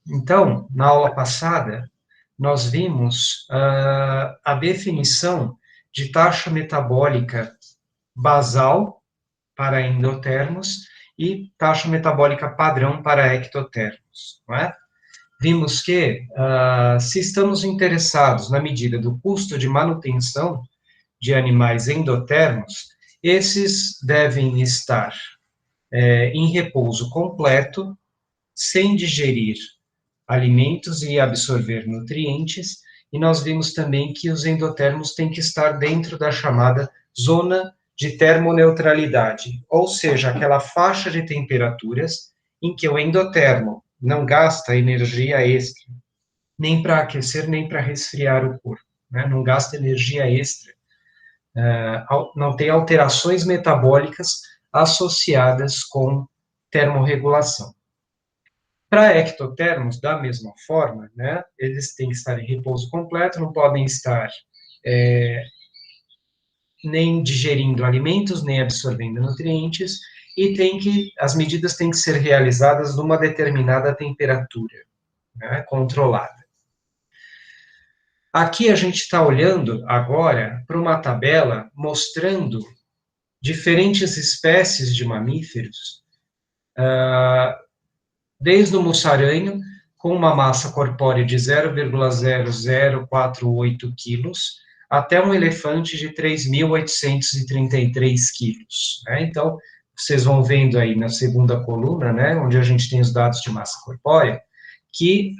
Então, na aula passada, nós vimos a definição de taxa metabólica basal para endotermos e taxa metabólica padrão para ectotermos, não é? Vimos que, se estamos interessados na medida do custo de manutenção de animais endotermos, esses devem estar em repouso completo, sem digerir alimentos e absorver nutrientes, e nós vimos também que os endotermos têm que estar dentro da chamada zona de termoneutralidade, ou seja, aquela faixa de temperaturas em que o endotermo não gasta energia extra, nem para aquecer, nem para resfriar o corpo, né? Não gasta energia extra, não tem alterações metabólicas associadas com termorregulação. Para ectotermos, da mesma forma, né, eles têm que estar em repouso completo, não podem estar nem digerindo alimentos, nem absorvendo nutrientes, e as medidas têm que ser realizadas numa determinada temperatura, né, controlada. Aqui a gente está olhando agora para uma tabela mostrando diferentes espécies de mamíferos, desde o mussaranho, com uma massa corpórea de 0,0048 quilos, até um elefante de 3.833 quilos. Né? Então, vocês vão vendo aí na segunda coluna, né, onde a gente tem os dados de massa corpórea, que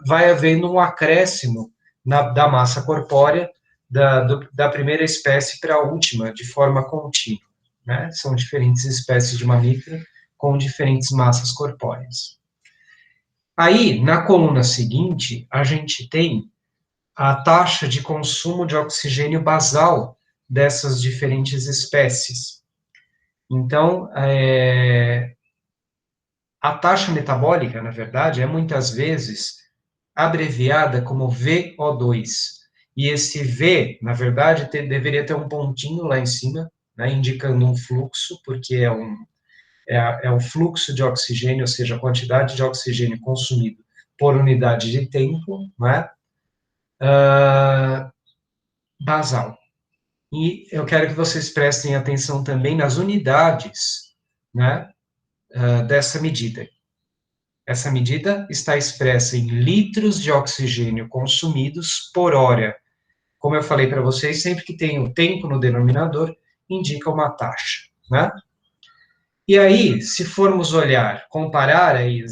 vai havendo um acréscimo da massa corpórea da primeira espécie para a última, de forma contínua. Né? São diferentes espécies de mamífero com diferentes massas corpóreas. Aí, na coluna seguinte, a gente tem a taxa de consumo de oxigênio basal dessas diferentes espécies. Então, a taxa metabólica, na verdade, é muitas vezes abreviada como VO2. E esse V, na verdade, deveria ter um pontinho lá em cima, né, indicando um fluxo, porque é o fluxo de oxigênio, ou seja, a quantidade de oxigênio consumido por unidade de tempo, né, basal. E eu quero que vocês prestem atenção também nas unidades, né, dessa medida. Essa medida está expressa em litros de oxigênio consumidos por hora. Como eu falei para vocês, sempre que tem o tempo no denominador, indica uma taxa, né? E aí, se formos olhar, comparar aí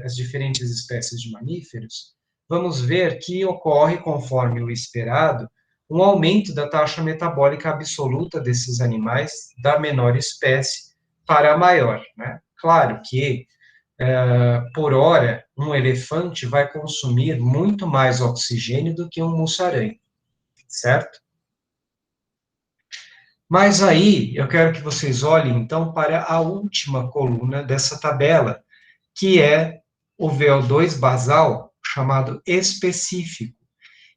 as diferentes espécies de mamíferos, vamos ver que ocorre, conforme o esperado, um aumento da taxa metabólica absoluta desses animais, da menor espécie para a maior, né? Claro que, por hora, um elefante vai consumir muito mais oxigênio do que um mussaranho, certo? Mas aí, eu quero que vocês olhem, então, para a última coluna dessa tabela, que é o VO2 basal, chamado específico.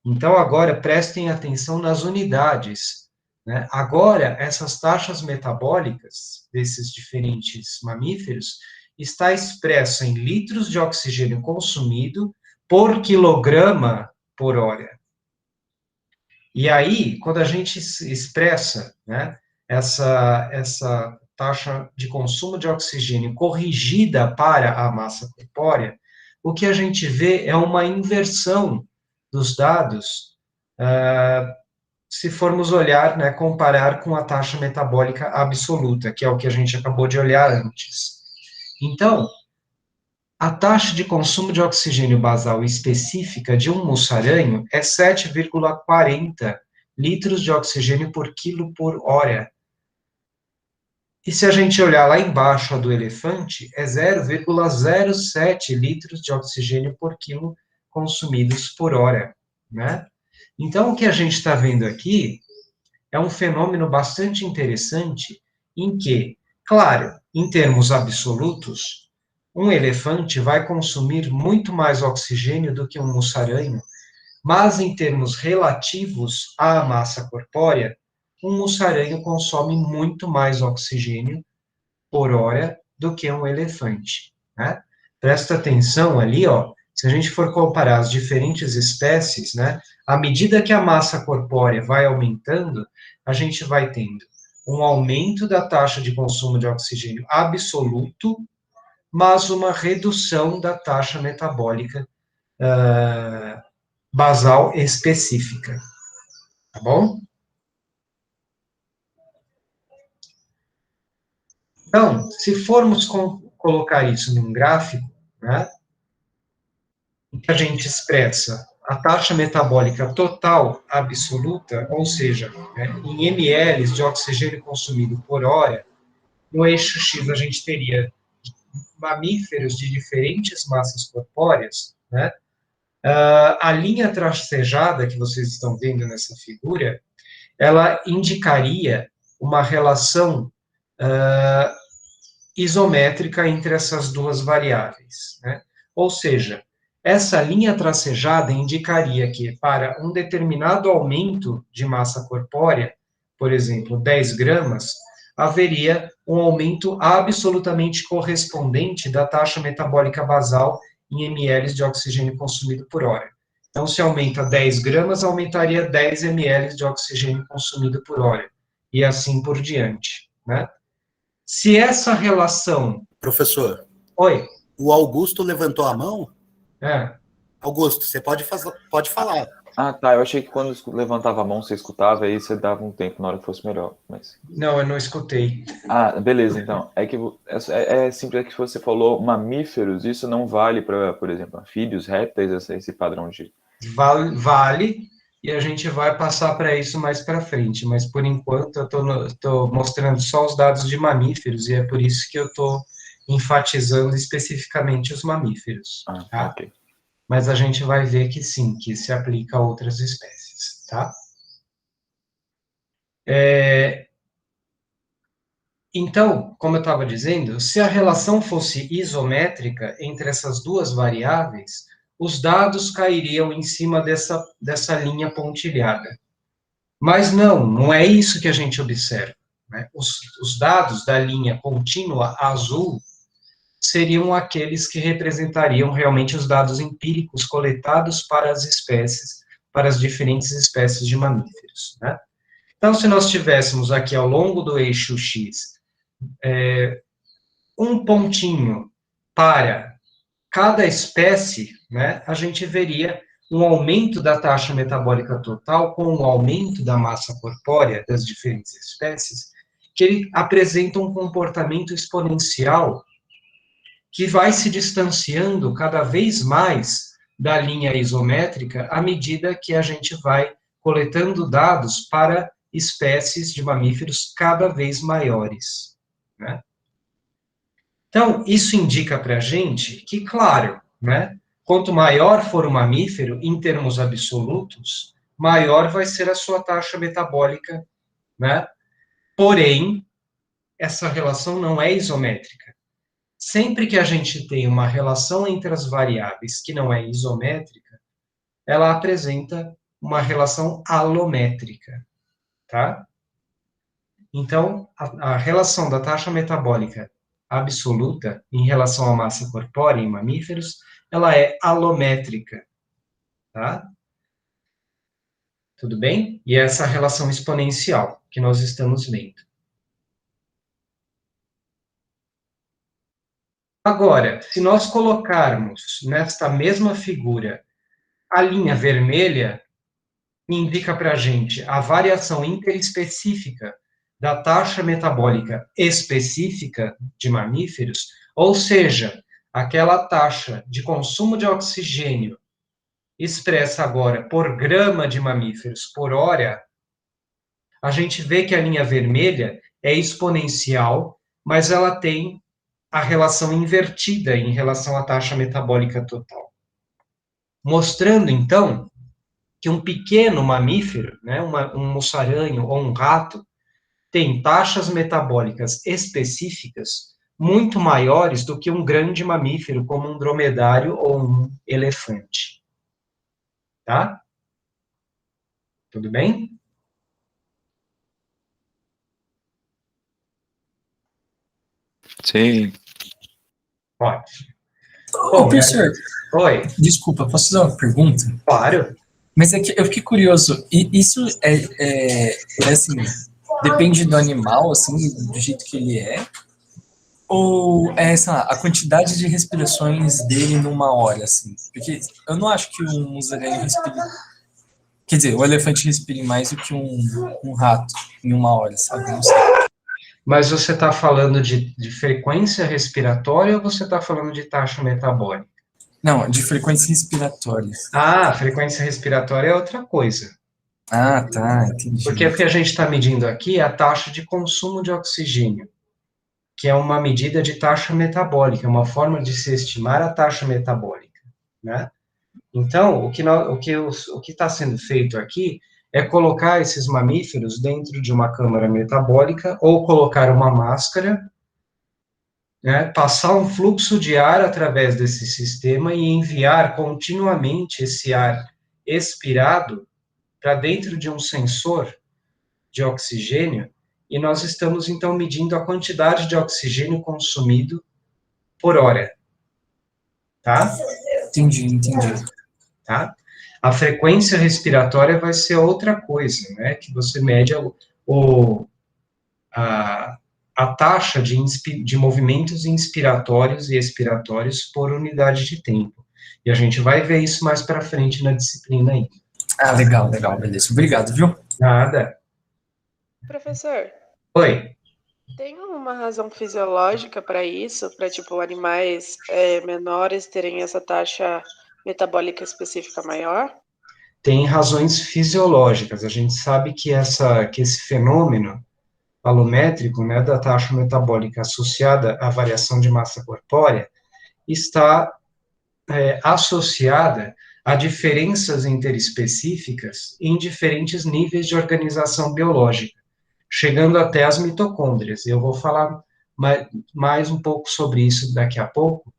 Então, agora, prestem atenção nas unidades. Né? Agora, essas taxas metabólicas desses diferentes mamíferos está expressa em litros de oxigênio consumido por quilograma por hora. E aí, quando a gente expressa, né, essa taxa de consumo de oxigênio corrigida para a massa corpórea, o que a gente vê é uma inversão dos dados, se formos olhar, né, comparar com a taxa metabólica absoluta, que é o que a gente acabou de olhar antes. Então, a taxa de consumo de oxigênio basal específica de um mussaranho é 7,40 litros de oxigênio por quilo por hora. E se a gente olhar lá embaixo a do elefante, é 0,07 litros de oxigênio por quilo consumidos por hora, né? Então, o que a gente está vendo aqui é um fenômeno bastante interessante em que, claro, em termos absolutos, um elefante vai consumir muito mais oxigênio do que um mussaranho, mas em termos relativos à massa corpórea, um mussaranho consome muito mais oxigênio por hora do que um elefante, né? Presta atenção ali, ó, se a gente for comparar as diferentes espécies, né, à medida que a massa corpórea vai aumentando, a gente vai tendo um aumento da taxa de consumo de oxigênio absoluto, mas uma redução da taxa metabólica basal específica, tá bom? Então, se formos colocar isso num gráfico, né, em que a gente expressa a taxa metabólica total absoluta, ou seja, né, em ml de oxigênio consumido por hora, no eixo X a gente teria mamíferos de diferentes massas corpóreas, né? A linha tracejada que vocês estão vendo nessa figura, ela indicaria uma relação isométrica entre essas duas variáveis, né? Ou seja, essa linha tracejada indicaria que para um determinado aumento de massa corpórea, por exemplo, 10 gramas, haveria um aumento absolutamente correspondente da taxa metabólica basal em ml de oxigênio consumido por hora. Então, se aumenta 10 gramas, aumentaria 10 ml de oxigênio consumido por hora, e assim por diante, né? Se essa relação. Professor, Oi. o Augusto levantou a mão? É. Augusto, você pode falar. Ah, tá. Eu achei que quando levantava a mão você escutava e aí você dava um tempo na hora que fosse melhor. Mas... Não, eu não escutei. Ah, beleza, então. É que é simples que você falou mamíferos, isso não vale para, por exemplo, anfíbios, répteis, esse padrão de. Vale, e a gente vai passar para isso mais para frente, mas por enquanto eu estou mostrando só os dados de mamíferos, e é por isso que eu estou enfatizando especificamente os mamíferos. Ah, tá? ok. Mas a gente vai ver que sim, que se aplica a outras espécies, tá? Então, como eu estava dizendo, se a relação fosse isométrica entre essas duas variáveis, os dados cairiam em cima dessa linha pontilhada. Mas não é isso que a gente observa. Né? Os dados da linha contínua azul seriam aqueles que representariam realmente os dados empíricos coletados para as espécies, para as diferentes espécies de mamíferos. Né? Então, se nós tivéssemos aqui ao longo do eixo X um pontinho para cada espécie, né, a gente veria um aumento da taxa metabólica total com o aumento da massa corpórea das diferentes espécies, que ele apresenta um comportamento exponencial que vai se distanciando cada vez mais da linha isométrica à medida que a gente vai coletando dados para espécies de mamíferos cada vez maiores, né? Então, isso indica para a gente que, claro, né, quanto maior for o mamífero, em termos absolutos, maior vai ser a sua taxa metabólica, né? Porém, essa relação não é isométrica. Sempre que a gente tem uma relação entre as variáveis que não é isométrica, ela apresenta uma relação alométrica, tá? Então, a relação da taxa metabólica absoluta em relação à massa corpórea em mamíferos, ela é alométrica, tá? Tudo bem? E é essa relação exponencial que nós estamos vendo. Agora, se nós colocarmos nesta mesma figura a linha vermelha, indica para a gente a variação interespecífica da taxa metabólica específica de mamíferos, ou seja, aquela taxa de consumo de oxigênio expressa agora por grama de mamíferos por hora, a gente vê que a linha vermelha é exponencial, mas ela tem a relação invertida em relação à taxa metabólica total. Mostrando, então, que um pequeno mamífero, né, um mussaranho ou um rato, tem taxas metabólicas específicas muito maiores do que um grande mamífero, como um dromedário ou um elefante. Tá? Tudo bem? Sim. Ótimo. Ô, professor, Oi, desculpa, posso fazer uma pergunta? claro. Mas é que eu fiquei curioso, e isso assim, depende do animal, assim, do jeito que ele é? Ou sei lá, a quantidade de respirações dele numa hora, assim? Porque eu não acho que um musaranho respire... Quer dizer, o elefante respire mais do que um rato em uma hora, sabe? Não sei. Mas você está falando de frequência respiratória ou você está falando de taxa metabólica? Não, de frequências respiratórias. Ah, frequência respiratória é outra coisa. Ah, tá, entendi. Porque o que a gente está medindo aqui é a taxa de consumo de oxigênio, que é uma medida de taxa metabólica, é uma forma de se estimar a taxa metabólica, né? Então, o que está sendo feito aqui é colocar esses mamíferos dentro de uma câmara metabólica ou colocar uma máscara, né, passar um fluxo de ar através desse sistema e enviar continuamente esse ar expirado para dentro de um sensor de oxigênio, e nós estamos então medindo a quantidade de oxigênio consumido por hora, tá? Entendi. Tá? A frequência respiratória vai ser outra coisa, né? Que você mede a, a taxa de movimentos inspiratórios e expiratórios por unidade de tempo. E a gente vai ver isso mais para frente na disciplina aí. Ah, legal, beleza. Obrigado, viu? Nada. Professor, Oi. tem uma razão fisiológica para isso? Para, tipo, animais menores terem essa taxa metabólica específica maior? Tem razões fisiológicas. A gente sabe que esse fenômeno alométrico, né, da taxa metabólica associada à variação de massa corpórea, está associada a diferenças interespecíficas em diferentes níveis de organização biológica, chegando até as mitocôndrias. Eu vou falar mais um pouco sobre isso daqui a pouco,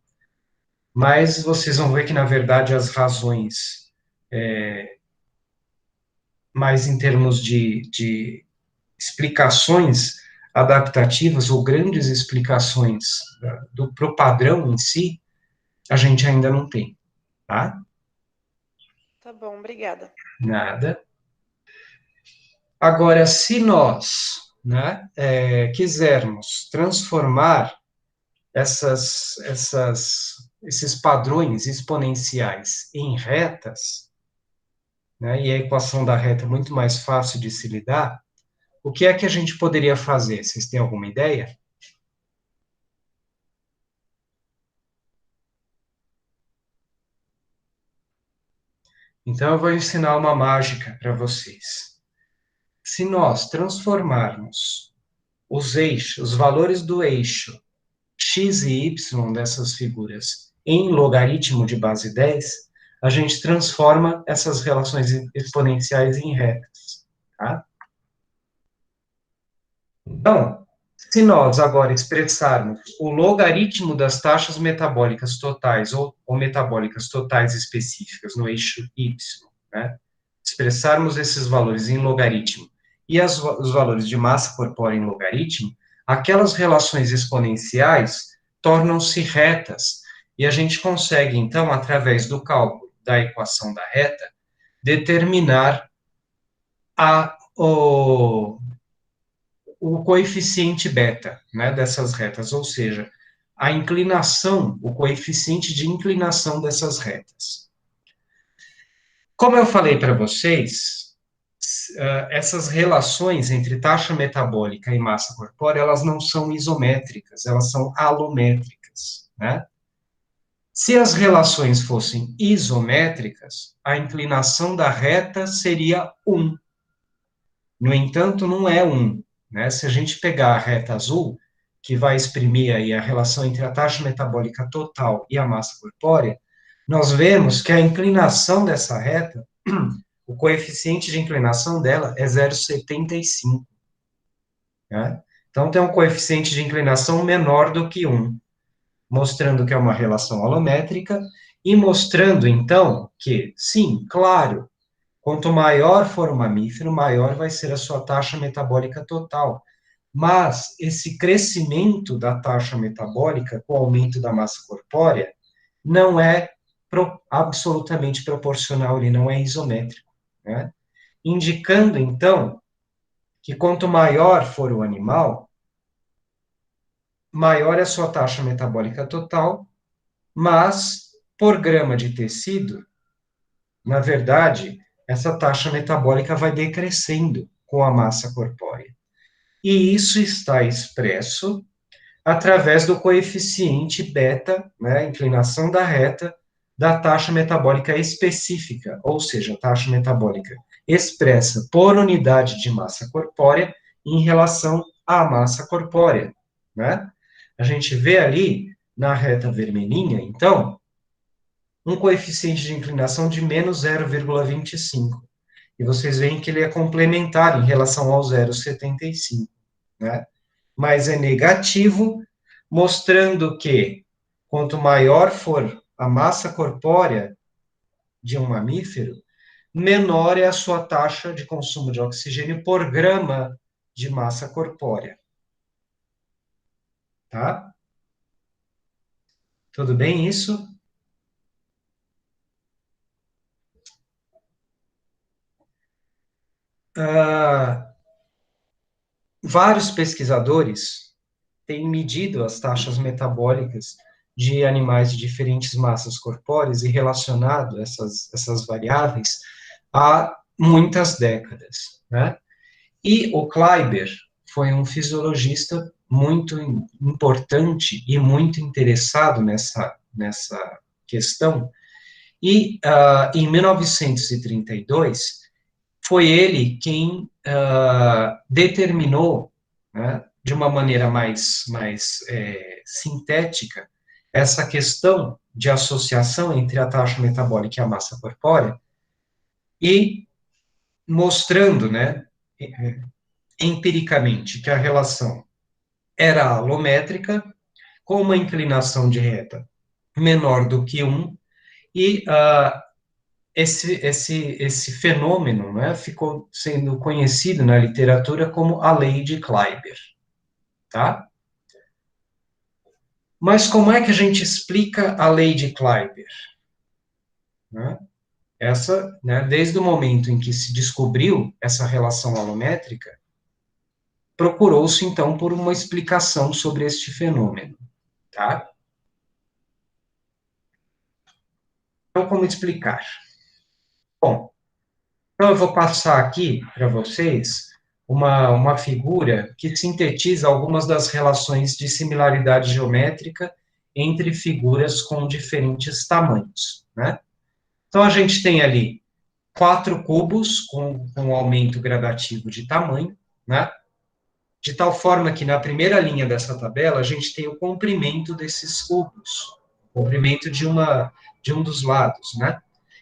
mas vocês vão ver que, na verdade, as razões, mais em termos de explicações adaptativas ou grandes explicações pro padrão em si, a gente ainda não tem, tá? Tá bom, obrigada. Nada. Agora, se nós, né, quisermos transformar esses padrões exponenciais em retas, né, e a equação da reta é muito mais fácil de se lidar, o que é que a gente poderia fazer? Vocês têm alguma ideia? Então, eu vou ensinar uma mágica para vocês. Se nós transformarmos os valores do eixo x e y dessas figuras em logaritmo de base 10, a gente transforma essas relações exponenciais em retas, tá? Então, se nós agora expressarmos o logaritmo das taxas metabólicas totais ou metabólicas totais específicas no eixo y, né? Expressarmos esses valores em logaritmo e os valores de massa corpórea em logaritmo, aquelas relações exponenciais tornam-se retas, e a gente consegue, então, através do cálculo da equação da reta, determinar o coeficiente beta, né, dessas retas, ou seja, a inclinação, o coeficiente de inclinação dessas retas. Como eu falei para vocês, essas relações entre taxa metabólica e massa corpórea, elas não são isométricas, elas são alométricas, né? Se as relações fossem isométricas, a inclinação da reta seria 1. No entanto, não é 1, né? Se a gente pegar a reta azul, que vai exprimir aí a relação entre a taxa metabólica total e a massa corpórea, nós vemos que a inclinação dessa reta, o coeficiente de inclinação dela é 0,75. Né? Então, tem um coeficiente de inclinação menor do que 1, mostrando que é uma relação alométrica, e mostrando, então, que, sim, claro, quanto maior for o mamífero, maior vai ser a sua taxa metabólica total. Mas esse crescimento da taxa metabólica com o aumento da massa corpórea, não é absolutamente proporcional, ele não é isométrico, né? Indicando, então, que quanto maior for o animal, maior é a sua taxa metabólica total, mas por grama de tecido, na verdade, essa taxa metabólica vai decrescendo com a massa corpórea. E isso está expresso através do coeficiente beta, né, inclinação da reta, da taxa metabólica específica, ou seja, a taxa metabólica expressa por unidade de massa corpórea em relação à massa corpórea, né? A gente vê ali, na reta vermelhinha, então, um coeficiente de inclinação de menos 0,25. E vocês veem que ele é complementar em relação ao 0,75, né? Mas é negativo, mostrando que quanto maior for a massa corpórea de um mamífero, menor é a sua taxa de consumo de oxigênio por grama de massa corpórea. Tá? Tudo bem isso? Vários pesquisadores têm medido as taxas metabólicas de animais de diferentes massas corpóreas e relacionado essas variáveis há muitas décadas, né? E o Kleiber foi um fisiologista muito importante e muito interessado nessa questão, e em 1932, foi ele quem determinou, né, de uma maneira mais sintética, essa questão de associação entre a taxa metabólica e a massa corpórea, e mostrando, né, empiricamente, que a relação era alométrica, com uma inclinação de reta menor do que 1, e esse fenômeno, né, ficou sendo conhecido na literatura como a lei de Kleiber, tá? Mas como é que a gente explica a lei de Kleiber? Né? Essa, né, desde o momento em que se descobriu essa relação alométrica, procurou-se, então, por uma explicação sobre este fenômeno, tá? Então, como explicar? Bom, então eu vou passar aqui para vocês uma figura que sintetiza algumas das relações de similaridade geométrica entre figuras com diferentes tamanhos, né? Então, a gente tem ali 4 cubos com um aumento gradativo de tamanho, né? De tal forma que na primeira linha dessa tabela a gente tem o comprimento desses cubos, o comprimento de um dos lados, né?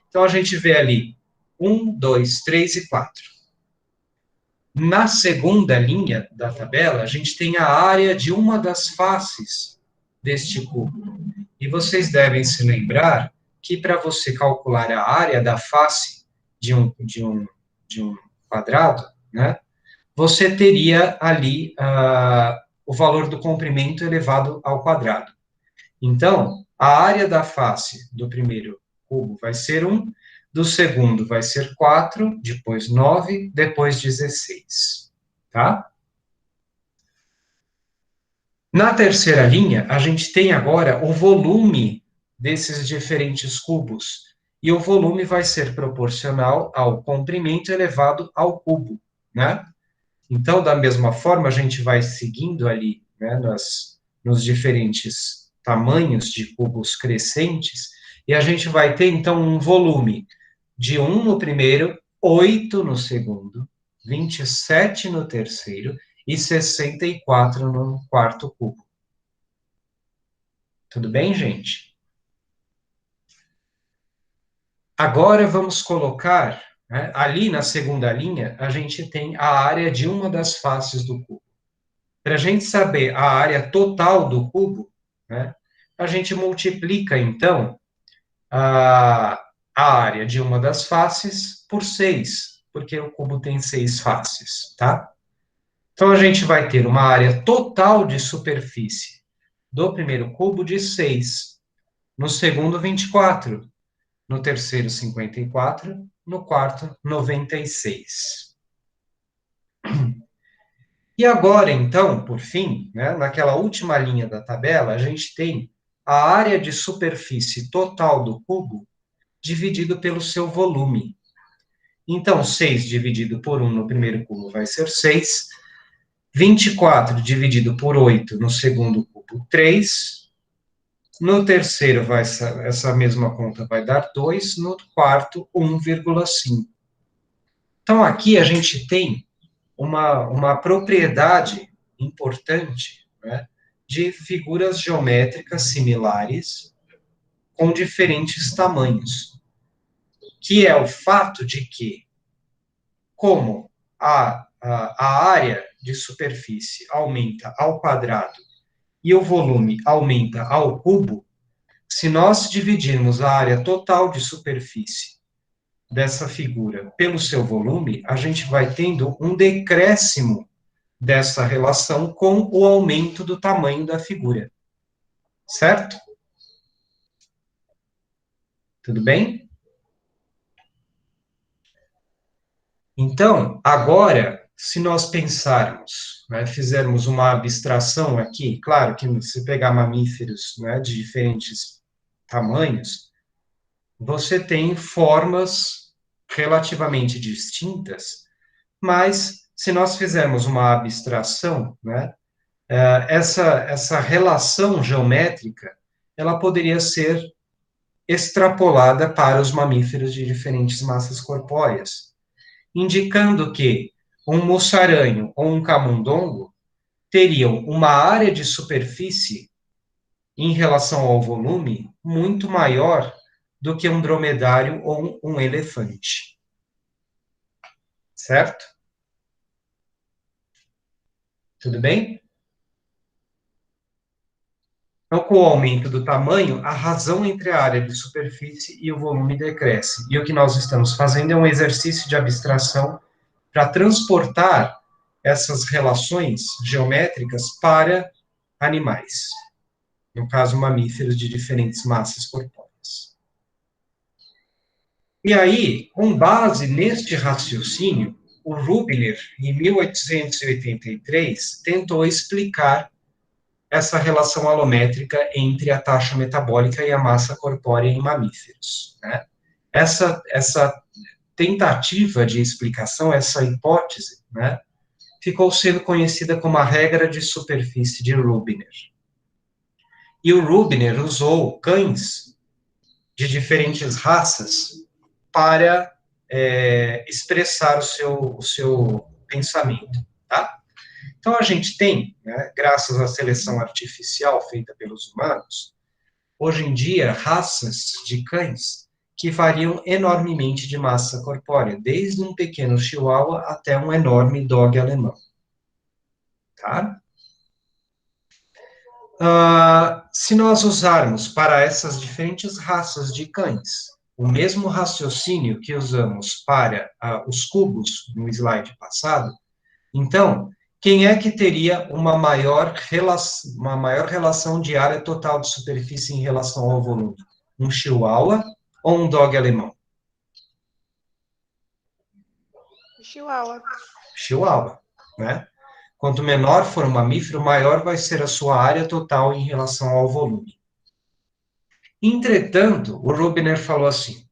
Então a gente vê ali 1, 2, 3 e 4. Na segunda linha da tabela, a gente tem a área de uma das faces deste cubo. E vocês devem se lembrar que para você calcular a área da face de um quadrado, né, você teria ali o valor do comprimento elevado ao quadrado. Então, a área da face do primeiro cubo vai ser 1, do segundo vai ser 4, depois 9, depois 16, tá? Na terceira linha, a gente tem agora o volume desses diferentes cubos, e o volume vai ser proporcional ao comprimento elevado ao cubo, né? Então, da mesma forma, a gente vai seguindo ali, né, nos diferentes tamanhos de cubos crescentes, e a gente vai ter, então, um volume de 1 no primeiro, 8 no segundo, 27 no terceiro e 64 no quarto cubo. Tudo bem, gente? Agora vamos colocar, né, ali na segunda linha, a gente tem a área de uma das faces do cubo. Para a gente saber a área total do cubo, né, a gente multiplica, então, a área de uma das faces por 6, porque o cubo tem 6 faces, tá? Então, a gente vai ter uma área total de superfície do primeiro cubo de 6. no segundo 24, no terceiro 54, no quarto 96. E agora, então, por fim, né, naquela última linha da tabela, a gente tem a área de superfície total do cubo dividido pelo seu volume. Então, 6 dividido por 1 no primeiro cubo vai ser 6. 24 dividido por 8 no segundo cubo, 3. No terceiro, essa mesma conta vai dar 2. No quarto, 1,5. Então, aqui a gente tem uma propriedade importante, né, de figuras geométricas similares com diferentes tamanhos, que é o fato de que, como a área de superfície aumenta ao quadrado e o volume aumenta ao cubo, se nós dividirmos a área total de superfície dessa figura pelo seu volume, a gente vai tendo um decréscimo dessa relação com o aumento do tamanho da figura. Certo? Tudo bem? Então, agora, se nós pensarmos, né, fizermos uma abstração aqui, claro que se pegar mamíferos, né, de diferentes tamanhos, você tem formas relativamente distintas, mas se nós fizermos uma abstração, né, essa relação geométrica, ela poderia ser extrapolada para os mamíferos de diferentes massas corpóreas, indicando que um mussaranho ou um camundongo teriam uma área de superfície em relação ao volume muito maior do que um dromedário ou um elefante. Certo? Tudo bem? Então, com o aumento do tamanho, a razão entre a área de superfície e o volume decresce. E o que nós estamos fazendo é um exercício de abstração para transportar essas relações geométricas para animais. No caso, mamíferos de diferentes massas corpóreas. E aí, com base neste raciocínio, o Rubiner, em 1883, tentou explicar essa relação alométrica entre a taxa metabólica e a massa corpórea em mamíferos. Né? Essa tentativa de explicação, essa hipótese, né, ficou sendo conhecida como a regra de superfície de Rubiner. E o Rubiner usou cães de diferentes raças para expressar o seu pensamento, tá? Então, a gente tem, né, graças à seleção artificial feita pelos humanos, hoje em dia, raças de cães que variam enormemente de massa corpórea, desde um pequeno chihuahua até um enorme dog alemão. Tá? Se nós usarmos para essas diferentes raças de cães o mesmo raciocínio que usamos para os cubos no slide passado, então, quem é que teria uma maior relação de área total de superfície em relação ao volume? Um chihuahua ou um dog alemão? Chihuahua. Chihuahua, né? Quanto menor for o mamífero, maior vai ser a sua área total em relação ao volume. Entretanto, o Rubiner falou assim,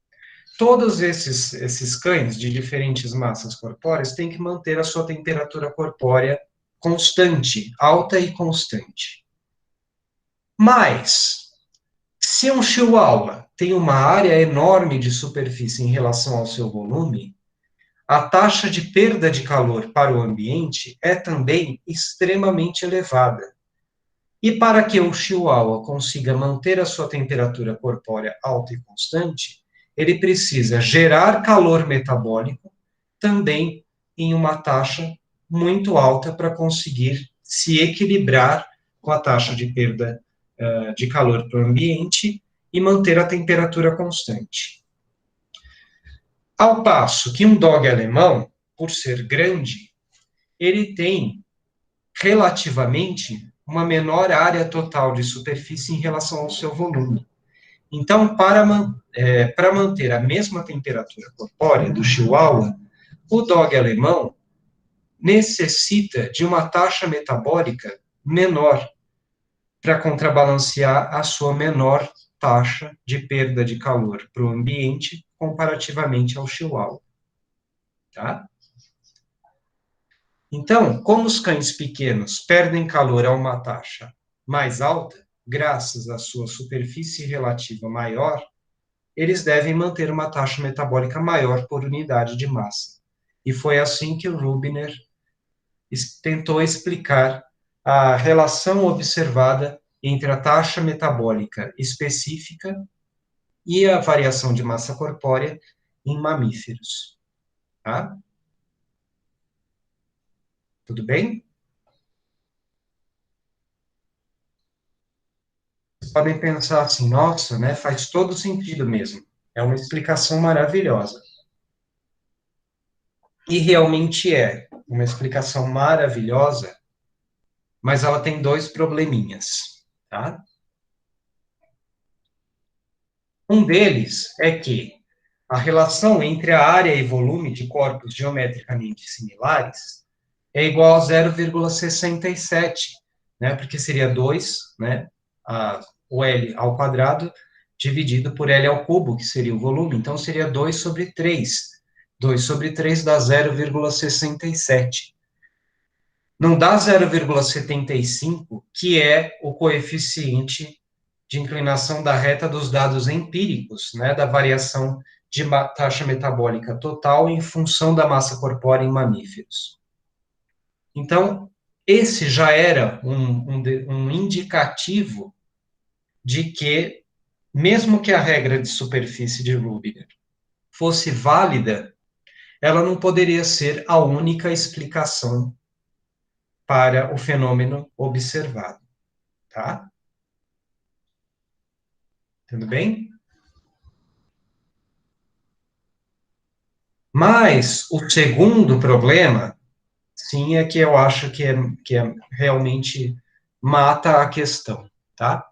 todos esses cães de diferentes massas corpóreas têm que manter a sua temperatura corpórea constante, alta e constante. Mas, se um chihuahua tem uma área enorme de superfície em relação ao seu volume, a taxa de perda de calor para o ambiente é também extremamente elevada. E para que o chihuahua consiga manter a sua temperatura corpórea alta e constante, ele precisa gerar calor metabólico também em uma taxa muito alta para conseguir se equilibrar com a taxa de perda de calor para o ambiente e manter a temperatura constante. Ao passo que um dog alemão, por ser grande, ele tem relativamente uma menor área total de superfície em relação ao seu volume. Então, para manter a mesma temperatura corpórea do Chihuahua, o dog alemão necessita de uma taxa metabólica menor para contrabalancear a sua menor taxa de perda de calor para o ambiente comparativamente ao Chihuahua. Tá? Então, como os cães pequenos perdem calor a uma taxa mais alta, graças à sua superfície relativa maior, eles devem manter uma taxa metabólica maior por unidade de massa. E foi assim que o Rubiner tentou explicar a relação observada entre a taxa metabólica específica e a variação de massa corpórea em mamíferos. Tá? Tudo bem? Vocês podem pensar assim, nossa, né, faz todo sentido mesmo. É uma explicação maravilhosa. E realmente é uma explicação maravilhosa, mas ela tem dois probleminhas, tá? Um deles é que a relação entre a área e volume de corpos geometricamente similares é igual a 0,67, né? Porque seria 2, né? O L ao quadrado dividido por L ao cubo, que seria o volume. Então, seria 2 sobre 3. 2 sobre 3 dá 0,67. Não dá 0,75, que é o coeficiente de inclinação da reta dos dados empíricos, né, da variação de taxa metabólica total em função da massa corpórea em mamíferos. Então, esse já era um indicativo de que, mesmo que a regra de superfície de Rubiner fosse válida, ela não poderia ser a única explicação para o fenômeno observado, tá? Tudo bem? Mas o segundo problema, sim, é que eu acho que realmente mata a questão, tá?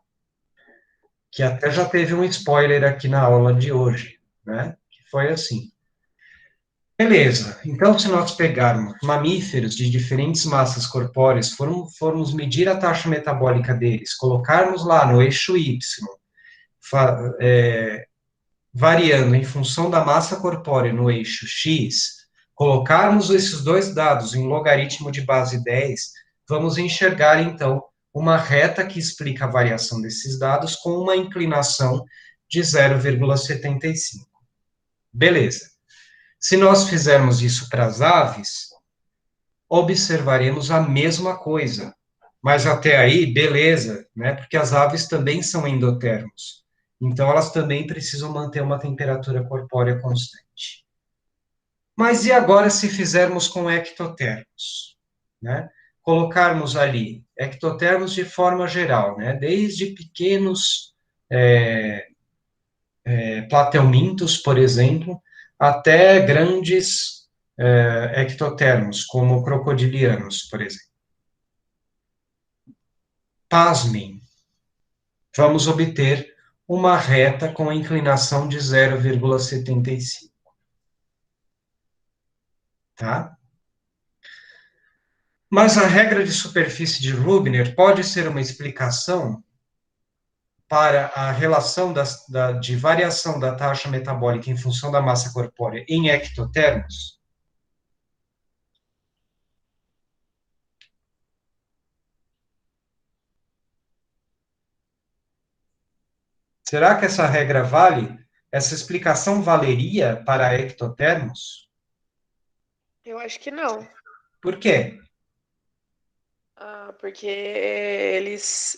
Que até já teve um spoiler aqui na aula de hoje, né? Que foi assim. Beleza, então se nós pegarmos mamíferos de diferentes massas corpóreas, formos medir a taxa metabólica deles, colocarmos lá no eixo Y, variando em função da massa corpórea no eixo X, colocarmos esses dois dados em logaritmo de base 10, vamos enxergar, então, uma reta que explica a variação desses dados com uma inclinação de 0,75. Beleza. Se nós fizermos isso para as aves, observaremos a mesma coisa. Mas até aí, beleza, né? Porque as aves também são endotermos. Então, elas também precisam manter uma temperatura corpórea constante. Mas e agora se fizermos com ectotermos? Né? Colocarmos ali ectotermos de forma geral, né? Desde pequenos plateumintos, por exemplo, até grandes ectotermos, como crocodilianos, por exemplo. Pasmem, vamos obter uma reta com inclinação de 0,75. Tá? Mas a regra de superfície de Rubiner pode ser uma explicação para a relação de variação da taxa metabólica em função da massa corpórea em ectotermos? Será que essa regra vale? Essa explicação valeria para ectotermos? Eu acho que não. Por quê? Porque eles...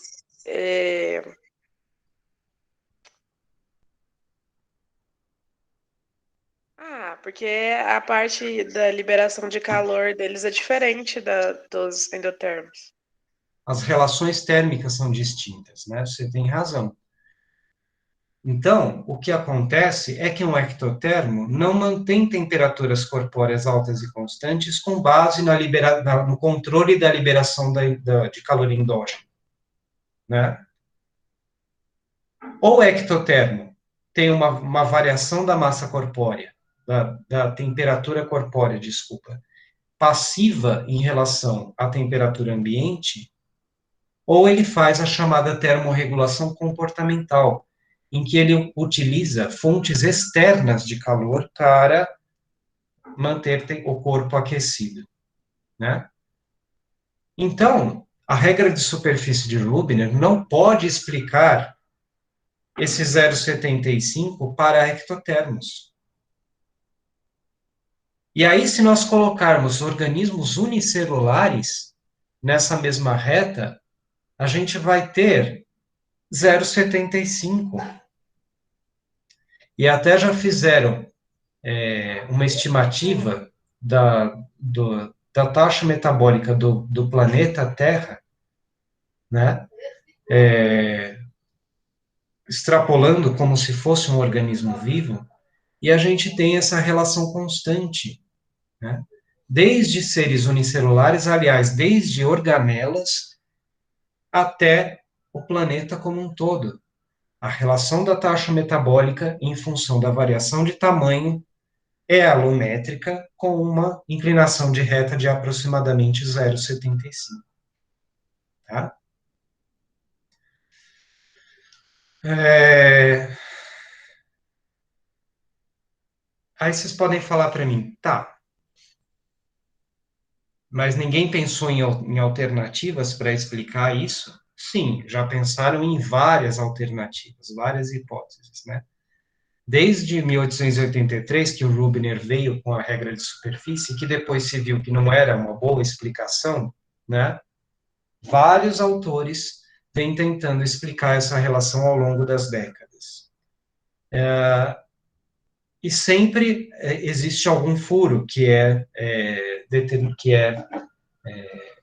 porque a parte da liberação de calor deles é diferente dos endotermos. As relações térmicas são distintas, né? Você tem razão. Então, o que acontece é que um ectotermo não mantém temperaturas corpóreas altas e constantes com base no controle da liberação de calor endógeno, né? Ou ectotermo tem uma variação da massa corpórea, da temperatura corpórea, desculpa, passiva em relação à temperatura ambiente, ou ele faz a chamada termorregulação comportamental, em que ele utiliza fontes externas de calor para manter o corpo aquecido, né? Então, a regra de superfície de Rubner não pode explicar esse 0,75 para ectotermos. E aí, se nós colocarmos organismos unicelulares nessa mesma reta, a gente vai ter 0,75. E até já fizeram uma estimativa da taxa metabólica do planeta Terra, né? Extrapolando como se fosse um organismo vivo, e a gente tem essa relação constante, né? Desde seres unicelulares, aliás, desde organelas até o planeta como um todo. A relação da taxa metabólica em função da variação de tamanho é alométrica com uma inclinação de reta de aproximadamente 0,75. Tá? Aí vocês podem falar para mim, tá, mas ninguém pensou em alternativas para explicar isso? Sim, já pensaram em várias alternativas, várias hipóteses, né? Desde 1883, que o Rubner veio com a regra de superfície, que depois se viu que não era uma boa explicação, né? Vários autores vêm tentando explicar essa relação ao longo das décadas. E sempre existe algum furo que é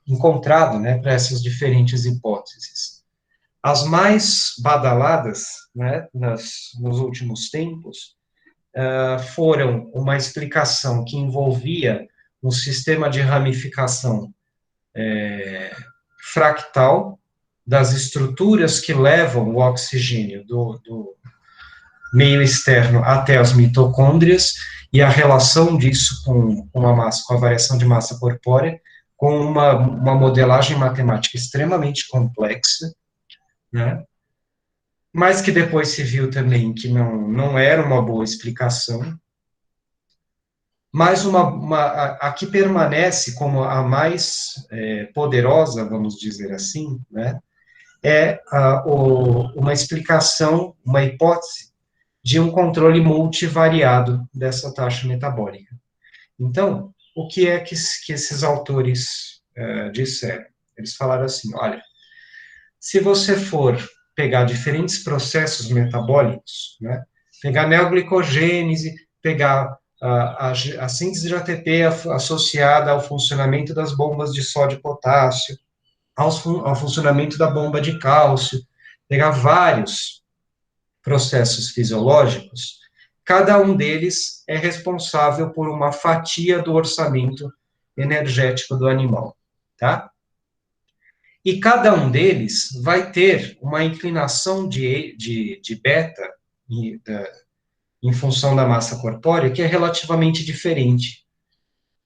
encontrado, né, para essas diferentes hipóteses. As mais badaladas, né, nos últimos tempos, foram uma explicação que envolvia um sistema de ramificação fractal das estruturas que levam o oxigênio do meio externo até as mitocôndrias, e a relação disso com a variação de massa corpórea, com uma modelagem matemática extremamente complexa, né? Mas que depois se viu também que não era uma boa explicação. Mas a que permanece como a mais poderosa, vamos dizer assim, né, é uma explicação, uma hipótese de um controle multivariado dessa taxa metabólica. Então, o que é que esses autores disseram? Eles falaram assim, olha, se você for pegar diferentes processos metabólicos, né, pegar neoglicogênese, pegar a síntese de ATP associada ao funcionamento das bombas de sódio e potássio, ao funcionamento da bomba de cálcio, pegar vários processos fisiológicos, cada um deles é responsável por uma fatia do orçamento energético do animal, tá? E cada um deles vai ter uma inclinação de beta em função da massa corpórea que é relativamente diferente.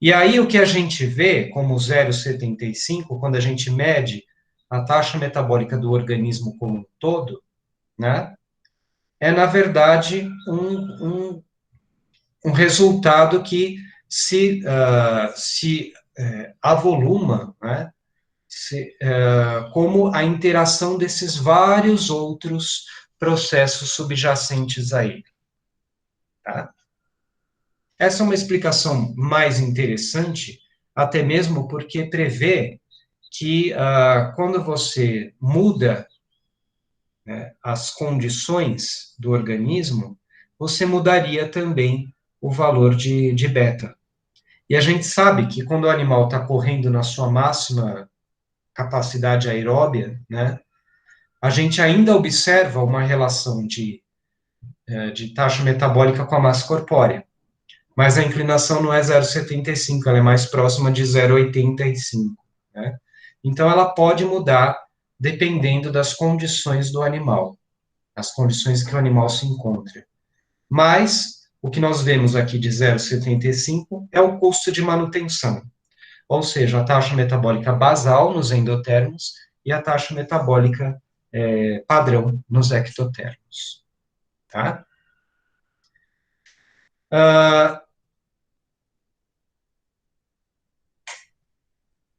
E aí o que a gente vê como 0,75, quando a gente mede a taxa metabólica do organismo como um todo, né, é, na verdade, um resultado que se avoluma, né, como a interação desses vários outros processos subjacentes a ele. Tá? Essa é uma explicação mais interessante, até mesmo porque prevê que quando você muda, né, as condições do organismo, você mudaria também o valor de beta. E a gente sabe que quando o animal está correndo na sua máxima capacidade aeróbia, né, a gente ainda observa uma relação de taxa metabólica com a massa corpórea. Mas a inclinação não é 0,75, ela é mais próxima de 0,85, né? Então, ela pode mudar dependendo das condições do animal, as condições que o animal se encontra. Mas, o que nós vemos aqui de 0,75 é o custo de manutenção, ou seja, a taxa metabólica basal nos endotermos e a taxa metabólica padrão nos ectotermos. Tá?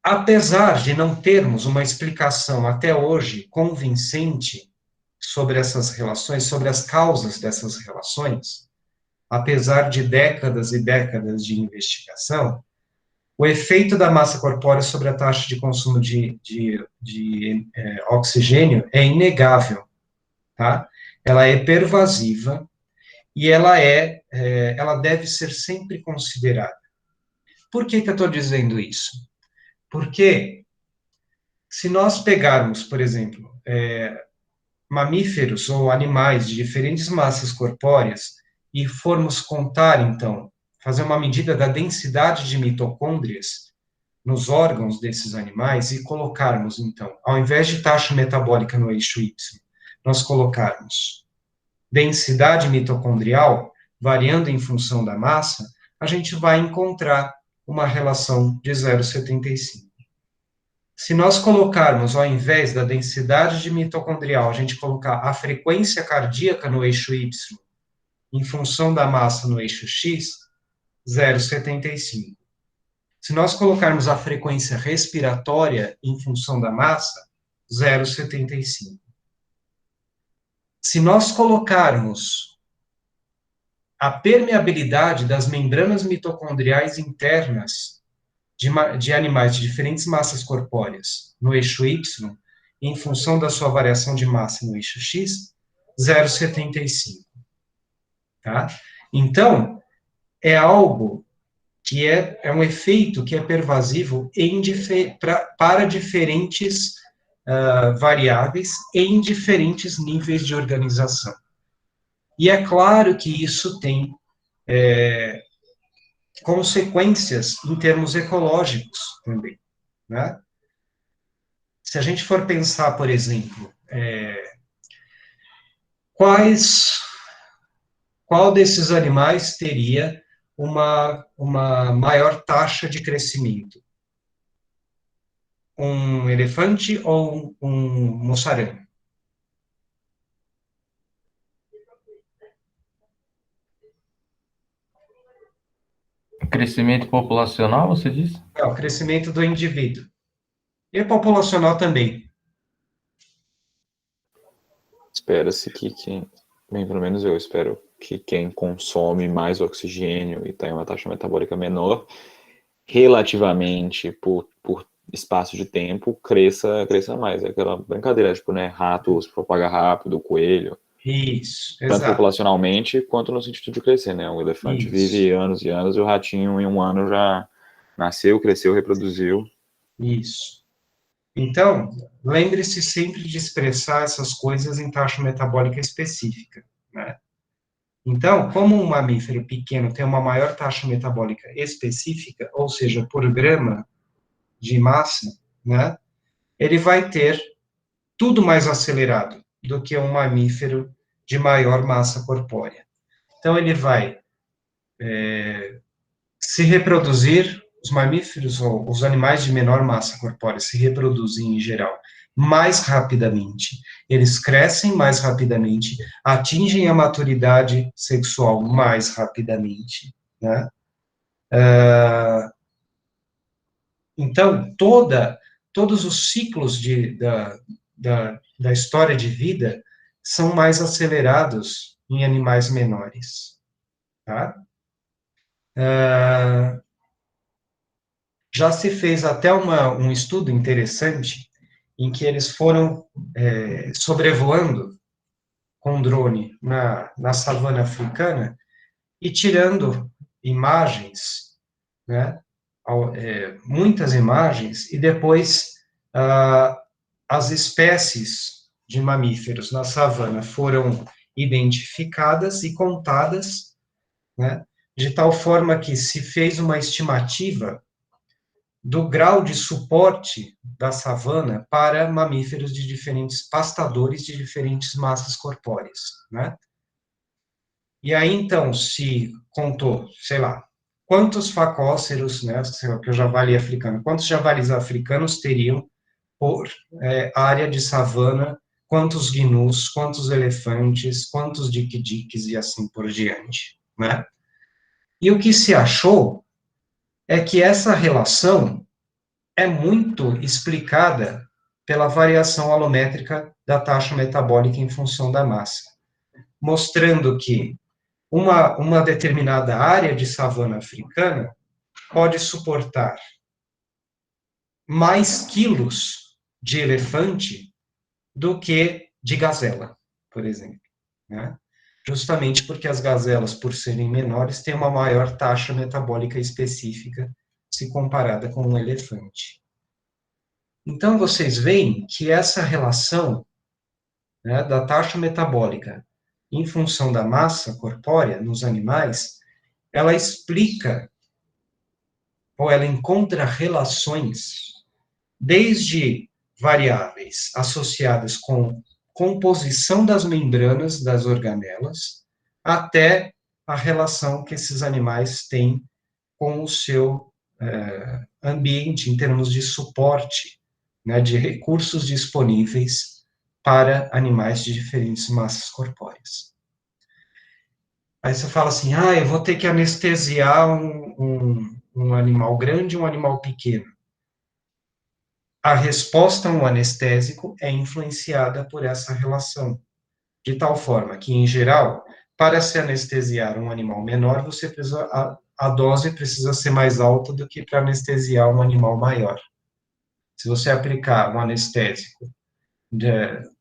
Apesar de não termos uma explicação até hoje convincente sobre essas relações, sobre as causas dessas relações, apesar de décadas e décadas de investigação, o efeito da massa corpórea sobre a taxa de consumo de oxigênio é inegável, tá? Ela é pervasiva e ela deve ser sempre considerada. Por que eu estou dizendo isso? Porque se nós pegarmos, por exemplo, mamíferos ou animais de diferentes massas corpóreas e formos contar, então, fazer uma medida da densidade de mitocôndrias nos órgãos desses animais e colocarmos, então, ao invés de taxa metabólica no eixo Y, nós colocarmos densidade mitocondrial, variando em função da massa, a gente vai encontrar uma relação de 0,75. Se nós colocarmos, ao invés da densidade de mitocondrial, a gente colocar a frequência cardíaca no eixo Y, em função da massa no eixo X, 0,75. Se nós colocarmos a frequência respiratória em função da massa, 0,75. Se nós colocarmos a permeabilidade das membranas mitocondriais internas de animais de diferentes massas corpóreas no eixo Y, em função da sua variação de massa no eixo X, 0,75. Tá? Então, é algo que é um efeito que é pervasivo para diferentes variáveis em diferentes níveis de organização. E é claro que isso tem consequências em termos ecológicos também, né? Se a gente for pensar, por exemplo, qual desses animais teria uma maior taxa de crescimento? Um elefante ou um moçarangue? Crescimento populacional, você disse? É, o crescimento do indivíduo. E populacional também. Espera-se que bem, pelo menos eu espero que quem consome mais oxigênio e tem uma taxa metabólica menor, relativamente por espaço de tempo, cresça mais. É aquela brincadeira, tipo, né, rato se propaga rápido, coelho. Isso, tanto exato. populacionalmente quanto no sentido de crescer, né? O elefante vive anos e anos e o ratinho em um ano já nasceu, cresceu, reproduziu. Isso. Então, lembre-se sempre de expressar essas coisas em taxa metabólica específica, né? Então, como um mamífero pequeno tem uma maior taxa metabólica específica, ou seja, por grama de massa, né, ele vai ter tudo mais acelerado do que um mamífero de maior massa corpórea. Então, ele vai se reproduzir, os mamíferos ou os animais de menor massa corpórea se reproduzem, em geral, mais rapidamente, eles crescem mais rapidamente, atingem a maturidade sexual mais rapidamente, né? Então, todos os ciclos da história de vida são mais acelerados em animais menores, tá? Já se fez até um estudo interessante em que eles foram sobrevoando com drone na savana africana e tirando imagens, né, muitas imagens, e depois as espécies de mamíferos na savana foram identificadas e contadas, né, de tal forma que se fez uma estimativa do grau de suporte da savana para mamíferos de diferentes, pastadores de diferentes massas corpóreas, né? E aí, então, se contou, sei lá, quantos facóceros, né, que é o javali africano, quantos javalis africanos teriam por área de savana, quantos gnus, quantos elefantes, quantos diquidiques e assim por diante, né? E o que se achou é que essa relação é muito explicada pela variação alométrica da taxa metabólica em função da massa, mostrando que uma determinada área de savana africana pode suportar mais quilos de elefante do que de gazela, por exemplo, né? Justamente porque as gazelas, por serem menores, têm uma maior taxa metabólica específica se comparada com um elefante. Então, vocês veem que essa relação, né, da taxa metabólica em função da massa corpórea nos animais, ela explica, ou ela encontra relações, desde variáveis associadas com composição das membranas das organelas, até a relação que esses animais têm com o seu ambiente, em termos de suporte, né, de recursos disponíveis para animais de diferentes massas corpóreas. Aí você fala assim, eu vou ter que anestesiar um animal grande e um animal pequeno. A resposta a um anestésico é influenciada por essa relação, de tal forma que, em geral, para se anestesiar um animal menor, a dose precisa ser mais alta do que para anestesiar um animal maior. Se você aplicar um anestésico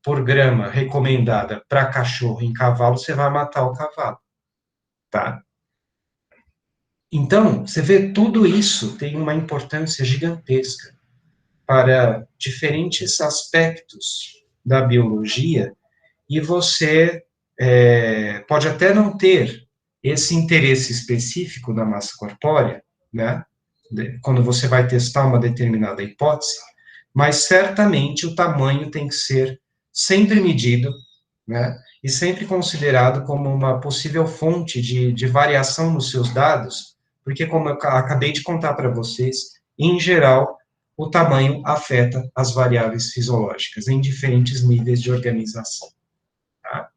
por grama recomendada para cachorro em cavalo, você vai matar o cavalo, tá? Então, você vê, tudo isso tem uma importância gigantesca para diferentes aspectos da biologia, e você pode até não ter esse interesse específico da massa corpórea, né, quando você vai testar uma determinada hipótese, mas certamente o tamanho tem que ser sempre medido, né, e sempre considerado como uma possível fonte de variação nos seus dados, porque, como eu acabei de contar para vocês, em geral, o tamanho afeta as variáveis fisiológicas em diferentes níveis de organização. Tá?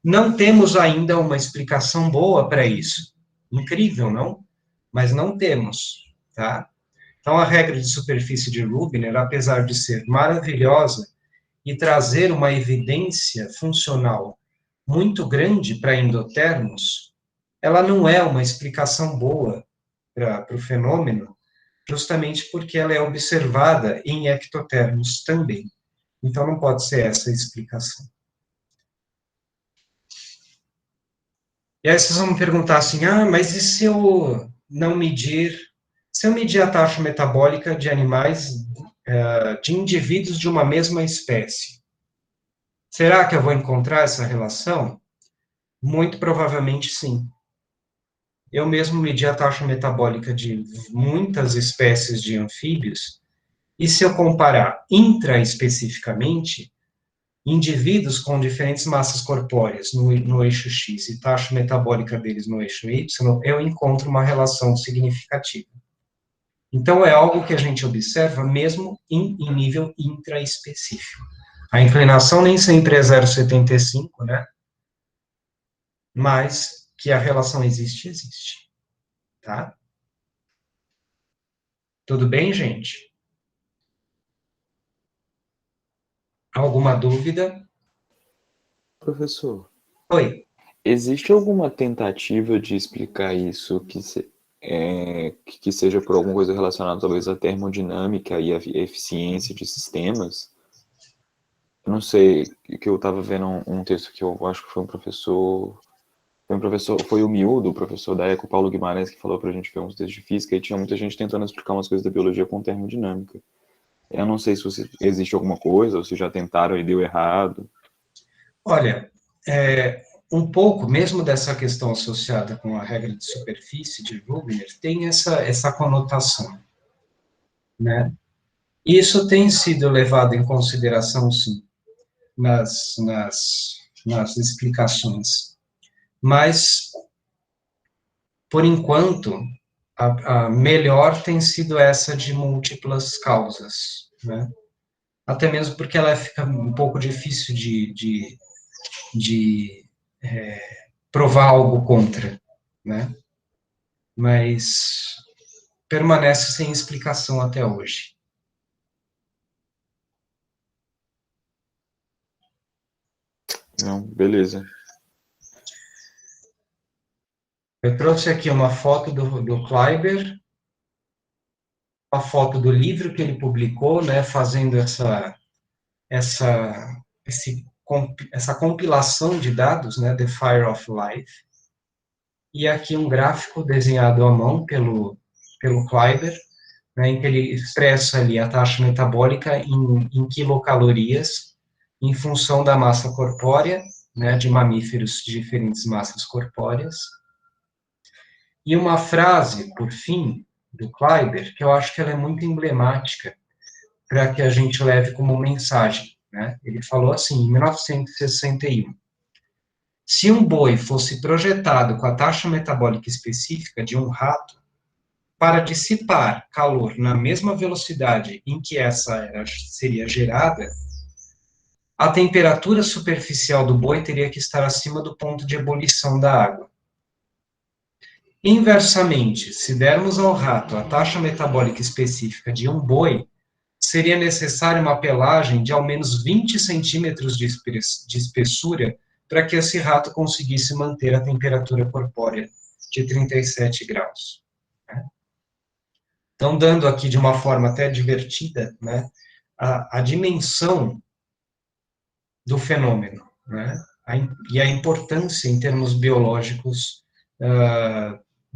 Não temos ainda uma explicação boa para isso. Incrível, não? Mas não temos, tá? Então, a regra de superfície de Rubiner, apesar de ser maravilhosa e trazer uma evidência funcional muito grande para endotermos, ela não é uma explicação boa para o fenômeno, justamente porque ela é observada em ectotermos também. Então, não pode ser essa a explicação. E aí vocês vão me perguntar assim, mas e se eu não medir, se eu medir a taxa metabólica de animais, de indivíduos de uma mesma espécie, será que eu vou encontrar essa relação? Muito provavelmente sim. Eu mesmo medi a taxa metabólica de muitas espécies de anfíbios, e se eu comparar intraespecificamente, indivíduos com diferentes massas corpóreas no eixo X e taxa metabólica deles no eixo Y, eu encontro uma relação significativa. Então, é algo que a gente observa mesmo em nível intraespecífico. A inclinação nem sempre é 0,75, né? Mas que a relação existe, existe. Tá? Tudo bem, gente? Alguma dúvida? Professor, Oi. existe alguma tentativa de explicar isso que seja por alguma coisa relacionada talvez à termodinâmica e à eficiência de sistemas? Eu não sei, que eu estava vendo um texto que eu acho que foi o Miúdo, o professor da Eco, Paulo Guimarães, que falou para a gente ver uns textos de física, e tinha muita gente tentando explicar umas coisas da biologia com termodinâmica. Eu não sei se existe alguma coisa, ou se já tentaram e deu errado. Olha, um pouco, mesmo dessa questão associada com a regra de superfície de Rubiner, tem essa conotação, né? Isso tem sido levado em consideração, sim, nas explicações. Mas, por enquanto, a melhor tem sido essa de múltiplas causas, né? Até mesmo porque ela fica um pouco difícil de provar algo contra, né? Mas permanece sem explicação até hoje. Não, beleza. Eu trouxe aqui uma foto do Kleiber, uma foto do livro que ele publicou, né, fazendo essa compilação de dados, né, The Fire of Life, e aqui um gráfico desenhado à mão pelo Kleiber, né, em que ele expressa ali a taxa metabólica em quilocalorias, em função da massa corpórea, né, de mamíferos de diferentes massas corpóreas. E uma frase, por fim, do Kleiber, que eu acho que ela é muito emblemática para que a gente leve como mensagem, né? Ele falou assim, em 1961, se um boi fosse projetado com a taxa metabólica específica de um rato, para dissipar calor na mesma velocidade em que essa seria gerada, a temperatura superficial do boi teria que estar acima do ponto de ebulição da água. Inversamente, se dermos ao rato a taxa metabólica específica de um boi, seria necessária uma pelagem de ao menos 20 centímetros de espessura para que esse rato conseguisse manter a temperatura corpórea de 37 graus. Então, dando aqui de uma forma até divertida, né, a dimensão do fenômeno, né, e a importância em termos biológicos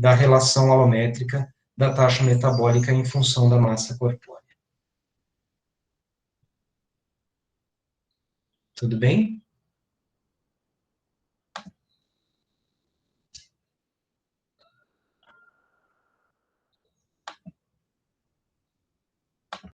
da relação alométrica da taxa metabólica em função da massa corpórea. Tudo bem?